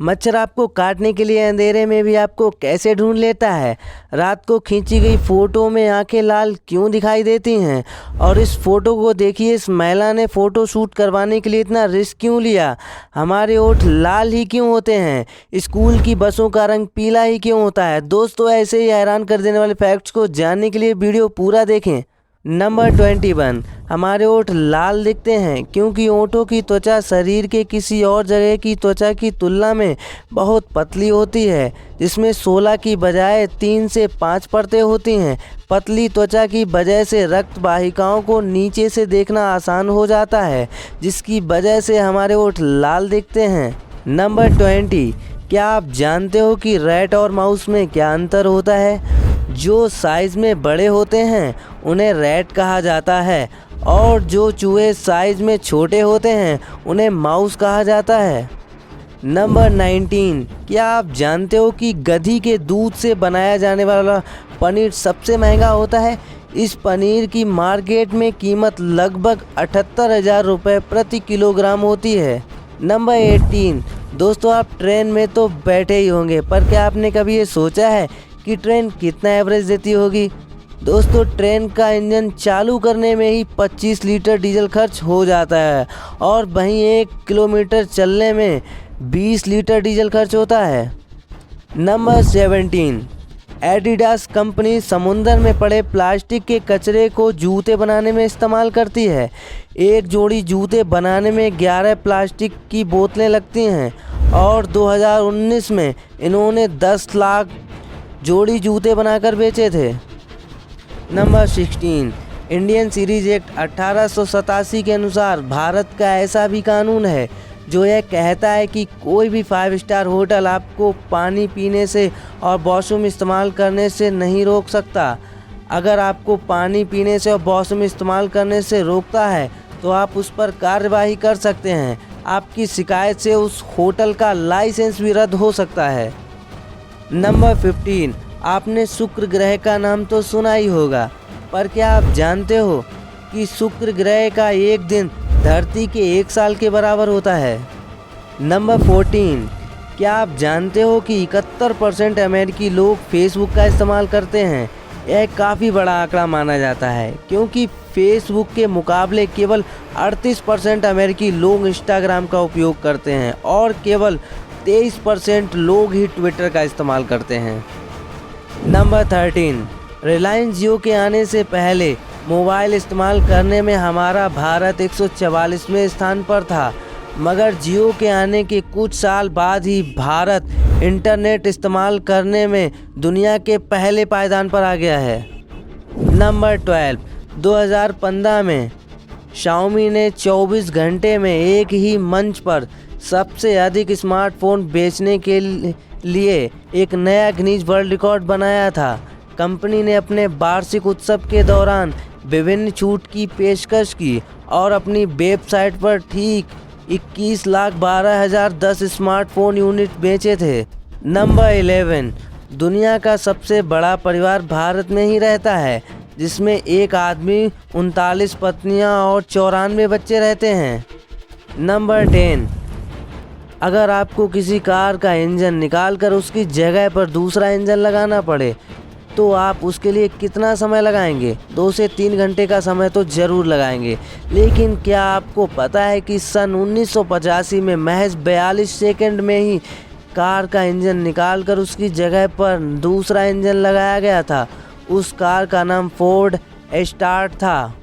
मच्छर आपको काटने के लिए अंधेरे में भी आपको कैसे ढूंढ लेता है? रात को खींची गई फ़ोटो में आंखें लाल क्यों दिखाई देती हैं? और इस फ़ोटो को देखिए, इस महिला ने फ़ोटो शूट करवाने के लिए इतना रिस्क क्यों लिया? हमारे होंठ लाल ही क्यों होते हैं? स्कूल की बसों का रंग पीला ही क्यों होता है? दोस्तों, ऐसे ही हैरान कर देने वाले फैक्ट्स को जानने के लिए वीडियो पूरा देखें। नंबर 21, हमारे होंठ लाल दिखते हैं क्योंकि होंठों की त्वचा शरीर के किसी और जगह की त्वचा की तुलना में बहुत पतली होती है, जिसमें 16 की बजाय 3 से 5 परतें होती हैं। पतली त्वचा की वजह से रक्त वाहिकाओं को नीचे से देखना आसान हो जाता है, जिसकी वजह से हमारे होंठ लाल दिखते हैं। नंबर 20, क्या आप जानते हो कि रैट और माउस में क्या अंतर होता है? जो साइज़ में बड़े होते हैं उन्हें रैट कहा जाता है, और जो चूहे साइज़ में छोटे होते हैं उन्हें माउस कहा जाता है। नंबर 19, क्या आप जानते हो कि गधी के दूध से बनाया जाने वाला पनीर सबसे महंगा होता है? इस पनीर की मार्केट में कीमत लगभग 78,000 रुपये प्रति किलोग्राम होती है। नंबर 18, दोस्तों, आप ट्रेन में तो बैठे ही होंगे, पर क्या आपने कभी ये सोचा है कि ट्रेन कितना एवरेज देती होगी? दोस्तों, ट्रेन का इंजन चालू करने में ही 25 लीटर डीजल खर्च हो जाता है, और वहीं 1 किलोमीटर चलने में 20 लीटर डीजल खर्च होता है। नंबर 17, एडिडास कंपनी समुद्र में पड़े प्लास्टिक के कचरे को जूते बनाने में इस्तेमाल करती है। एक जोड़ी जूते बनाने में 11 प्लास्टिक की बोतलें लगती हैं, और 2019 में इन्होंने 10 लाख जोड़ी जूते बनाकर बेचे थे। नंबर 16, इंडियन सीरीज एक्ट 1887 के अनुसार भारत का ऐसा भी कानून है जो यह कहता है कि कोई भी 5 स्टार होटल आपको पानी पीने से और वॉशरूम इस्तेमाल करने से नहीं रोक सकता। अगर आपको पानी पीने से और वॉशरूम इस्तेमाल करने से रोकता है तो आप उस पर कार्यवाही कर सकते हैं। आपकी शिकायत से उस होटल का लाइसेंस भी रद्द हो सकता है। नंबर 15, आपने शुक्र ग्रह का नाम तो सुना ही होगा, पर क्या आप जानते हो कि शुक्र ग्रह का एक दिन धरती के 1 साल के बराबर होता है। नंबर 14, क्या आप जानते हो कि 71% अमेरिकी लोग फेसबुक का इस्तेमाल करते हैं? यह काफ़ी बड़ा आंकड़ा माना जाता है, क्योंकि फेसबुक के मुकाबले केवल 38% अमेरिकी लोग इंस्टाग्राम का उपयोग करते हैं, और केवल 23% लोग ही ट्विटर का इस्तेमाल करते हैं। नंबर 13, रिलायंस जियो के आने से पहले मोबाइल इस्तेमाल करने में हमारा भारत 144वें स्थान पर था, मगर जियो के आने के कुछ साल बाद ही भारत इंटरनेट इस्तेमाल करने में दुनिया के पहले पायदान पर आ गया है। नंबर 12, 2015 में शाओमी ने 24 घंटे में एक ही मंच पर सबसे अधिक स्मार्टफोन बेचने के लिए एक नया गिनीज वर्ल्ड रिकॉर्ड बनाया था। कंपनी ने अपने वार्षिक उत्सव के दौरान विभिन्न छूट की पेशकश की और अपनी वेबसाइट पर ठीक 21,12,010 स्मार्टफोन यूनिट बेचे थे। नंबर 11, दुनिया का सबसे बड़ा परिवार भारत में ही रहता है, जिसमें एक आदमी, 39 पत्नियां और 94 बच्चे रहते हैं। नंबर 10, अगर आपको किसी कार का इंजन निकालकर उसकी जगह पर दूसरा इंजन लगाना पड़े तो आप उसके लिए कितना समय लगाएंगे? 2 से 3 घंटे का समय तो ज़रूर लगाएंगे। लेकिन क्या आपको पता है कि सन 1985 में महज 42 सेकंड में ही कार का इंजन निकालकर उसकी जगह पर दूसरा इंजन लगाया गया था? उस कार का नाम फोर्ड एस्टार्ट था।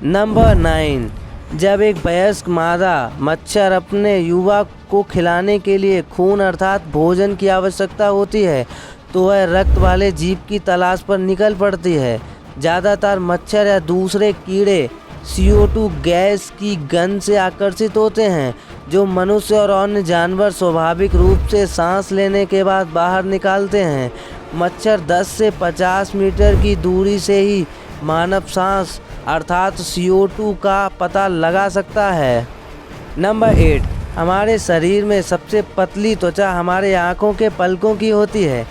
नंबर 9, जब एक वयस्क मादा मच्छर अपने युवा को खिलाने के लिए खून अर्थात भोजन की आवश्यकता होती है तो वह रक्त वाले जीव की तलाश पर निकल पड़ती है। ज़्यादातर मच्छर या दूसरे कीड़े CO2 गैस की गंध से आकर्षित होते हैं, जो मनुष्य और अन्य जानवर स्वाभाविक रूप से सांस लेने के बाद बाहर निकालते हैं। मच्छर 10 से 50 मीटर की दूरी से ही मानव सांस अर्थात CO2 का पता लगा सकता है। नंबर 8, हमारे शरीर में सबसे पतली त्वचा हमारे आँखों के पलकों की होती है।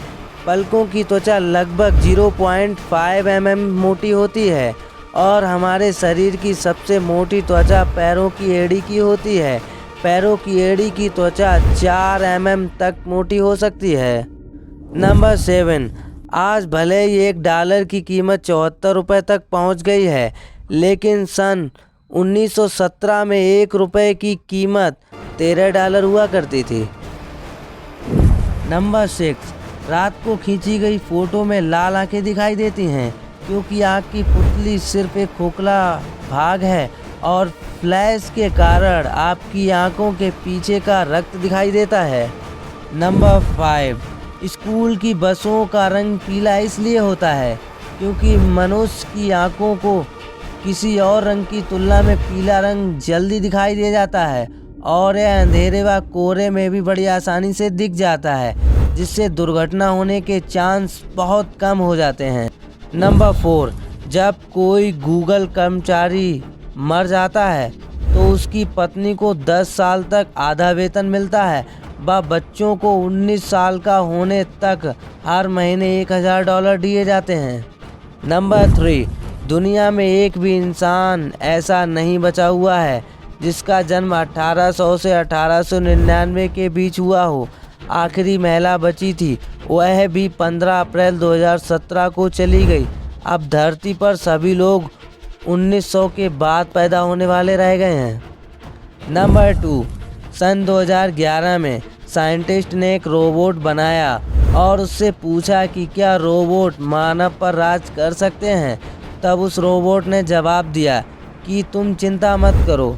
पलकों की त्वचा लगभग 0.5 mm मोटी होती है, और हमारे शरीर की सबसे मोटी त्वचा पैरों की एड़ी की होती है। पैरों की एड़ी की त्वचा 4 mm तक मोटी हो सकती है। नंबर 7, आज भले ही $1 की कीमत 74 रुपये तक पहुंच गई है, लेकिन सन 1917 में $1 की कीमत $13 हुआ करती थी। नंबर 6, रात को खींची गई फ़ोटो में लाल आंखें दिखाई देती हैं क्योंकि आँख की पुतली सिर्फ एक खोखला भाग है और फ्लैश के कारण आपकी आंखों के पीछे का रक्त दिखाई देता है। नंबर 5, स्कूल की बसों का रंग पीला इसलिए होता है क्योंकि मनुष्य की आंखों को किसी और रंग की तुलना में पीला रंग जल्दी दिखाई दे जाता है और यह अंधेरे व कोहरे में भी बड़ी आसानी से दिख जाता है, जिससे दुर्घटना होने के चांस बहुत कम हो जाते हैं। नंबर 4, जब कोई गूगल कर्मचारी मर जाता है तो उसकी पत्नी को 10 साल तक आधा वेतन मिलता है व बच्चों को 19 साल का होने तक हर महीने $1000 दिए जाते हैं। नंबर 3, दुनिया में एक भी इंसान ऐसा नहीं बचा हुआ है जिसका जन्म 1800 से 1899 के बीच हुआ हो। आखिरी महिला बची थी, वह भी 15 अप्रैल 2017 को चली गई। अब धरती पर सभी लोग 1900 के बाद पैदा होने वाले रह गए हैं। नंबर 2, सन 2011 में साइंटिस्ट ने एक रोबोट बनाया और उससे पूछा कि क्या रोबोट मानव पर राज कर सकते हैं। तब उस रोबोट ने जवाब दिया कि तुम चिंता मत करो,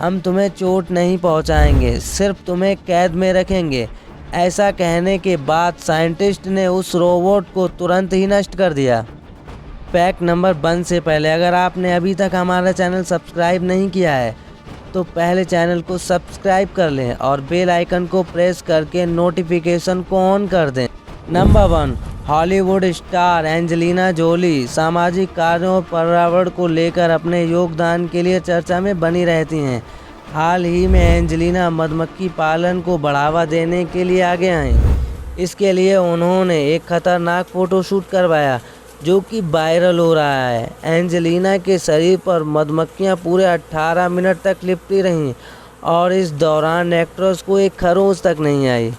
हम तुम्हें चोट नहीं पहुंचाएंगे, सिर्फ तुम्हें कैद में रखेंगे। ऐसा कहने के बाद साइंटिस्ट ने उस रोबोट को तुरंत ही नष्ट कर दिया। फैक्ट नंबर 1 से पहले अगर आपने अभी तक हमारा चैनल सब्सक्राइब नहीं किया है तो पहले चैनल को सब्सक्राइब कर लें और बेल आइकन को प्रेस करके नोटिफिकेशन को ऑन कर दें। Number 1, Hollywood star Angelina Jolie सामाजिक कार्यों और पर्यावरण को लेकर अपने योगदान के लिए चर्चा में बनी रहती हैं। हाल ही में एंजेलिना मधुमक्खी पालन को बढ़ावा देने के लिए आगे आईं। इसके लिए उन्होंने एक खतरनाक फ़ोटोशूट करवाया जो कि वायरल हो रहा है। एंजेलिना के शरीर पर मधुमक्खियां पूरे 18 मिनट तक लिपटी रहीं और इस दौरान एक्ट्रेस को एक खरोंच तक नहीं आई।